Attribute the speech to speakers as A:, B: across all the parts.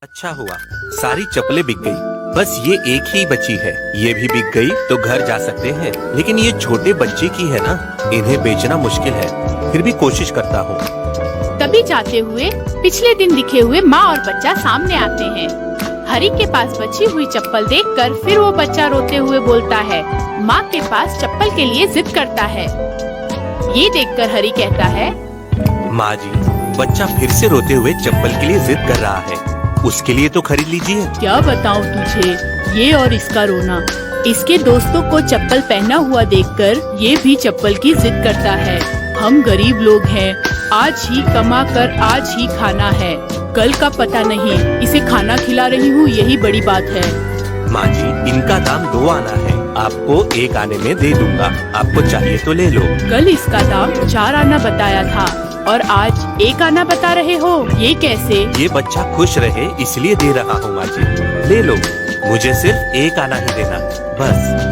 A: अच्छा हुआ, सारी चप्पलें बिक गई। बस ये एक ही बची है, ये भी बिक गई तो घर जा सकते हैं। लेकिन ये छोटे बच्चे की है ना, इन्हें बेचना मुश्किल है। फिर भी कोशिश करता हूँ।
B: तभी जाते हुए पिछले दिन दिखे हुए माँ और बच्चा सामने आते हैं। हरी के पास बची हुई चप्पल देखकर फिर वो बच्चा रोते हुए बोलता है, माँ के पास चप्पल के लिए जिद करता है। ये देखकर हरी कहता है,
A: माँ जी, बच्चा फिर से रोते हुए चप्पल के लिए जिद कर रहा है, उसके लिए तो खरीद लीजिए।
B: क्या बताऊँ तुझे, ये और इसका रोना। इसके दोस्तों को चप्पल पहना हुआ देखकर ये भी चप्पल की जिद करता है। हम गरीब लोग हैं, आज ही कमा कर आज ही खाना है, कल का पता नहीं। इसे खाना खिला रही हूँ, यही बड़ी बात है।
A: माँ जी, इनका दाम 2 आना है, आपको 1 आने में दे दूंगा। आपको चाहिए तो ले लो।
B: कल इसका दाम 4 आना बताया था और आज 1 आना बता रहे हो, ये कैसे?
A: ये बच्चा खुश रहे इसलिए दे रहा हूँ माँ जी, ले लो। मुझे सिर्फ 1 आना ही देना, बस।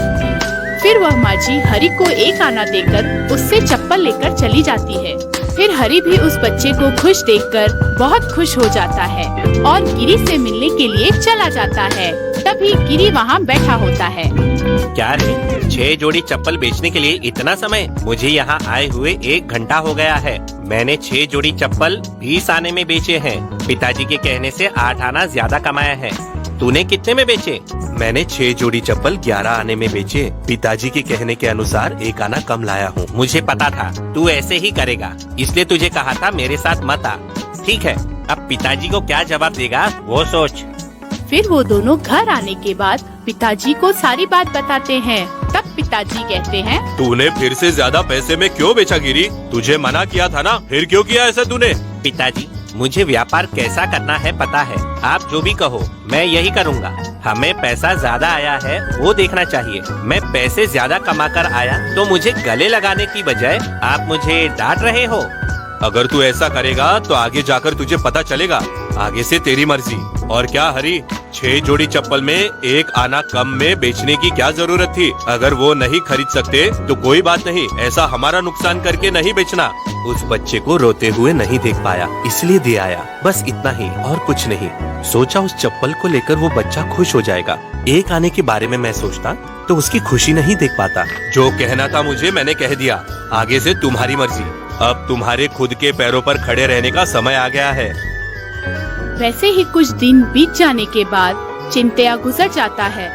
B: फिर वह माँ जी हरी को 1 आना देकर उससे चप्पल लेकर चली जाती है। फिर हरी भी उस बच्चे को खुश देखकर बहुत खुश हो जाता है और गिरी से मिलने के लिए चला जाता है। तभी गिरी वहाँ बैठा होता है।
A: क्या रे, 6 जोड़ी चप्पल बेचने के लिए इतना समय? मुझे यहाँ आए हुए 1 घंटा हो गया है। मैंने 6 जोड़ी चप्पल 20 आने में बेचे हैं। पिताजी के कहने से 8 आना ज्यादा कमाया है। तूने कितने में बेचे? मैंने 6 जोड़ी चप्पल 11 आने में बेचे। पिताजी के कहने के अनुसार 1 आना कम लाया हूँ। मुझे पता था तू ऐसे ही करेगा, इसलिए तुझे कहा था मेरे साथ मत आ। ठीक है, अब पिताजी को क्या जवाब देगा वो सोच।
B: फिर वो दोनों घर आने के बाद पिताजी को सारी बात बताते हैं। तब पिताजी कहते हैं,
A: तूने फिर से ज्यादा पैसे में क्यों बेचा गिरी? तुझे मना किया था ना, फिर क्यों किया ऐसा तूने? पिताजी, मुझे व्यापार कैसा करना है पता है। आप जो भी कहो मैं यही करूँगा। हमें पैसा ज्यादा आया है वो देखना चाहिए। मैं पैसे ज्यादा कमा कर आया तो मुझे गले लगाने की बजाय आप मुझे डांट रहे हो। अगर तू ऐसा करेगा तो आगे जाकर तुझे पता चलेगा। आगे से तेरी मर्जी। और क्या हरी, 6 जोड़ी चप्पल में 1 आना कम में बेचने की क्या जरूरत थी? अगर वो नहीं खरीद सकते तो कोई बात नहीं, ऐसा हमारा नुकसान करके नहीं बेचना। उस बच्चे को रोते हुए नहीं देख पाया इसलिए दे आया, बस इतना ही और कुछ नहीं। सोचा उस चप्पल को लेकर वो बच्चा खुश हो जाएगा। 1 आने के बारे में मैं सोचता तो उसकी खुशी नहीं देख पाता। जो कहना था मुझे मैंने कह दिया, आगे से तुम्हारी मर्जी। अब तुम्हारे खुद के पैरों पर खड़े रहने का समय आ गया है।
B: वैसे ही कुछ दिन बीत जाने के बाद चिंतया गुजर जाता है।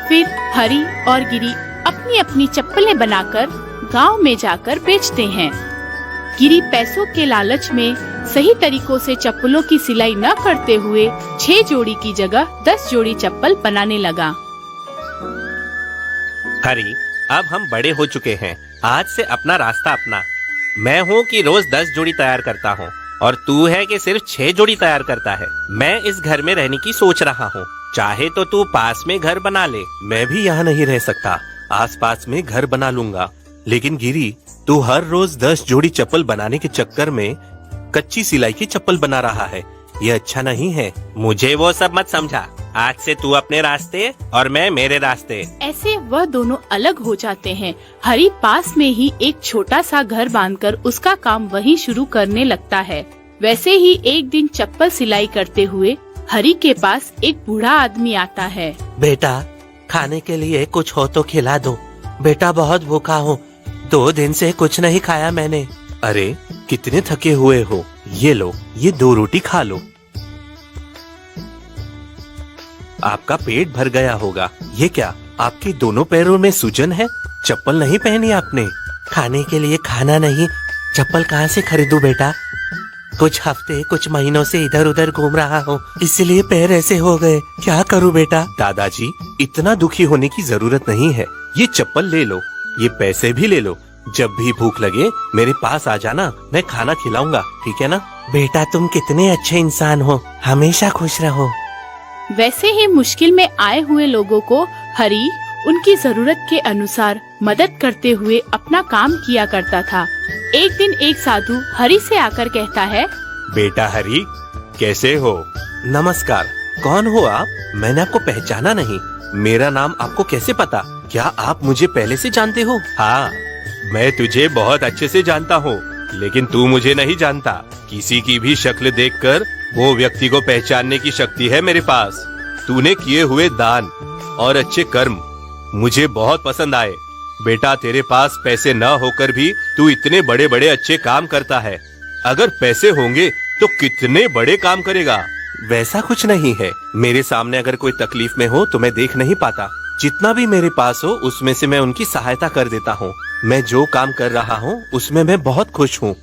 B: फिर हरी और गिरी अपनी अपनी चप्पलें बनाकर गांव में जाकर बेचते हैं। गिरी पैसों के लालच में सही तरीकों से चप्पलों की सिलाई न करते हुए 6 जोड़ी की जगह 10 जोड़ी चप्पल बनाने लगा।
A: हरी, अब हम बड़े हो चुके हैं, आज से अपना रास्ता अपना। मैं हूँ कि रोज 10 जोड़ी तैयार करता हूँ और तू है कि सिर्फ 6 जोड़ी तैयार करता है। मैं इस घर में रहने की सोच रहा हूँ, चाहे तो तू पास में घर बना ले। मैं भी यहाँ नहीं रह सकता, आसपास में घर बना लूंगा। लेकिन गिरी, तू हर रोज 10 जोड़ी चप्पल बनाने के चक्कर में कच्ची सिलाई की चप्पल बना रहा है, ये अच्छा नहीं है। मुझे वो सब मत समझा, आज से तू अपने रास्ते और मैं मेरे रास्ते।
B: ऐसे वह दोनों अलग हो जाते हैं। हरी पास में ही एक छोटा सा घर बांधकर उसका काम वहीं शुरू करने लगता है। वैसे ही एक दिन चप्पल सिलाई करते हुए हरी के पास एक बूढ़ा आदमी आता है।
C: बेटा, खाने के लिए कुछ हो तो खिला दो। बेटा बहुत भूखा हूँ, 2 दिन से कुछ नहीं खाया मैंने।
A: अरे कितने थके हुए हो, ये लो, ये 2 रोटी खा लो। आपका पेट भर गया होगा। ये क्या, आपके दोनों पैरों में सूजन है? चप्पल नहीं पहनी आपने?
C: खाने के लिए खाना नहीं, चप्पल कहाँ से खरीदूं बेटा? कुछ हफ्ते कुछ महीनों से इधर उधर घूम रहा हूँ, इसलिए पैर ऐसे हो गए। क्या करूँ बेटा?
A: दादाजी, इतना दुखी होने की जरूरत नहीं है। ये चप्पल ले लो, ये पैसे भी ले लो। जब भी भूख लगे मेरे पास आ जाना, मैं खाना खिलाऊंगा, ठीक है ना?
C: बेटा, तुम कितने अच्छे इंसान हो, हमेशा खुश रहो।
B: वैसे ही मुश्किल में आए हुए लोगों को हरी उनकी जरूरत के अनुसार मदद करते हुए अपना काम किया करता था। एक दिन एक साधु हरी से आकर कहता है,
A: बेटा हरी, कैसे हो? नमस्कार, कौन हो आप? मैंने आपको पहचाना नहीं। मेरा नाम आपको कैसे पता? क्या आप मुझे पहले से जानते हो? हाँ, मैं तुझे बहुत अच्छे से जानता हूँ, लेकिन तू मुझे नहीं जानता। किसी की भी शक्ल देखकर वो व्यक्ति को पहचानने की शक्ति है मेरे पास। तूने किए हुए दान और अच्छे कर्म मुझे बहुत पसंद आए। बेटा, तेरे पास पैसे न होकर भी तू इतने बड़े बड़े अच्छे काम करता है। अगर पैसे होंगे तो कितने बड़े काम करेगा।
C: वैसा कुछ नहीं है। मेरे सामने अगर कोई तकलीफ में हो तो मैं देख नहीं पाता। जितना भी मेरे पास हो उसमें से मैं उनकी सहायता कर देता हूँ। मैं जो काम कर रहा हूँ उसमें मैं बहुत खुश हूँ।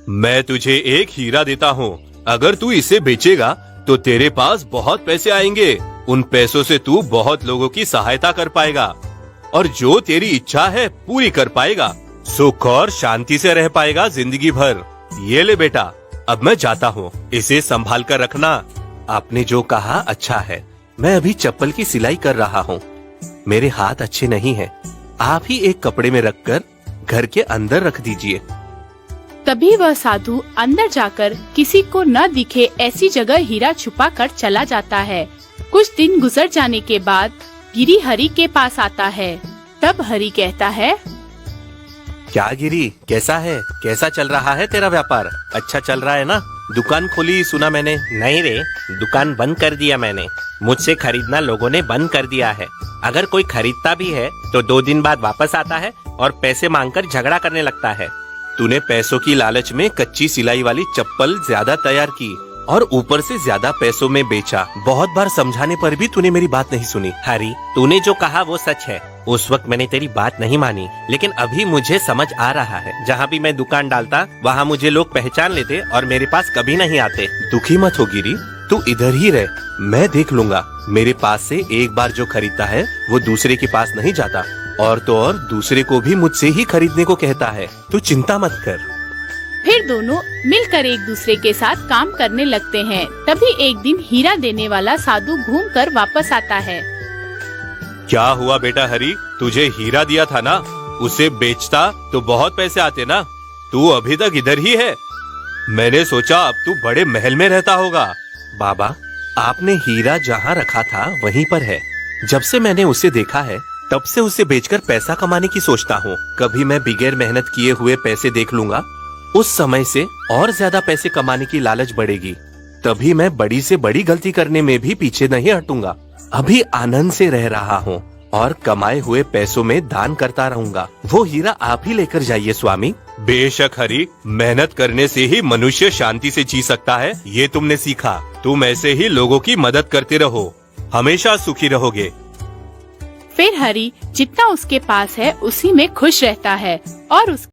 A: मैं तुझे एक हीरा देता हूँ। अगर तू इसे बेचेगा तो तेरे पास बहुत पैसे आएंगे। उन पैसों से तू बहुत लोगों की सहायता कर पाएगा और जो तेरी इच्छा है पूरी कर पाएगा। सुख और शांति से रह पाएगा जिंदगी भर। ये ले बेटा, अब मैं जाता हूँ। इसे संभाल कर रखना।
C: आपने जो कहा अच्छा है। मैं अभी चप्पल की सिलाई कर रहा हूँ। मेरे हाथ अच्छे नहीं हैं। आप ही एक कपड़े में रखकर घर के अंदर रख दीजिए।
B: तभी वह साधु अंदर जाकर किसी को न दिखे ऐसी जगह हीरा छुपा कर चला जाता है। कुछ दिन गुजर जाने के बाद गिरी हरि के पास आता है। तब हरि कहता है,
C: क्या गिरी, कैसा है? कैसा चल रहा है तेरा व्यापार? अच्छा चल रहा है ना? दुकान खोली सुना मैंने।
A: नहीं रे, दुकान बंद कर दिया मैंने। मुझसे खरीदना लोगों ने बंद कर दिया है। अगर कोई खरीदता भी है तो 2 दिन बाद वापस आता है और पैसे मांगकर झगड़ा करने लगता है।
C: तूने पैसों की लालच में कच्ची सिलाई वाली चप्पल ज्यादा तैयार की और ऊपर से ज्यादा पैसों में बेचा। बहुत बार समझाने पर भी तूने मेरी बात नहीं सुनी।
A: हरी, तूने जो कहा वो सच है। उस वक्त मैंने तेरी बात नहीं मानी, लेकिन अभी मुझे समझ आ रहा है। जहाँ भी मैं दुकान डालता वहाँ मुझे लोग पहचान लेते और मेरे पास कभी नहीं आते।
C: दुखी मत हो गिरी, तू इधर ही रह, मैं देख लूंगा। मेरे पास से एक बार जो खरीदता है वो दूसरे के पास नहीं जाता, और तो और दूसरे को भी मुझसे ही खरीदने को कहता है। तू चिंता मत कर।
B: फिर दोनों मिलकर एक दूसरे के साथ काम करने लगते हैं। तभी एक दिन हीरा देने वाला साधु घूमकर वापस आता है।
A: क्या हुआ बेटा हरी, तुझे हीरा दिया था ना, उसे बेचता तो बहुत पैसे आते ना। तू अभी तक इधर ही है। मैंने सोचा अब तू बड़े महल में रहता होगा।
C: बाबा, आपने हीरा जहाँ रखा था वहीं पर है। जब से मैंने उसे देखा है तब से उसे बेचकर पैसा कमाने की सोचता हूँ। कभी मैं बिगैर मेहनत किए हुए पैसे देख लूंगा, उस समय से और ज्यादा पैसे कमाने की लालच बढ़ेगी। तभी मैं बड़ी से बड़ी गलती करने में भी पीछे नहीं हटूंगा। अभी आनंद से रह रहा हूँ और कमाए हुए पैसों में दान करता रहूंगा। वो हीरा आप ही लेकर जाइए स्वामी।
A: बेशक हरी, मेहनत करने से ही मनुष्य शांति से जी सकता है, ये तुमने सीखा। तुम ऐसे ही लोगों की मदद करते रहो, हमेशा सुखी रहोगे।
B: फिर हरि जितना उसके पास है उसी में खुश रहता है और उस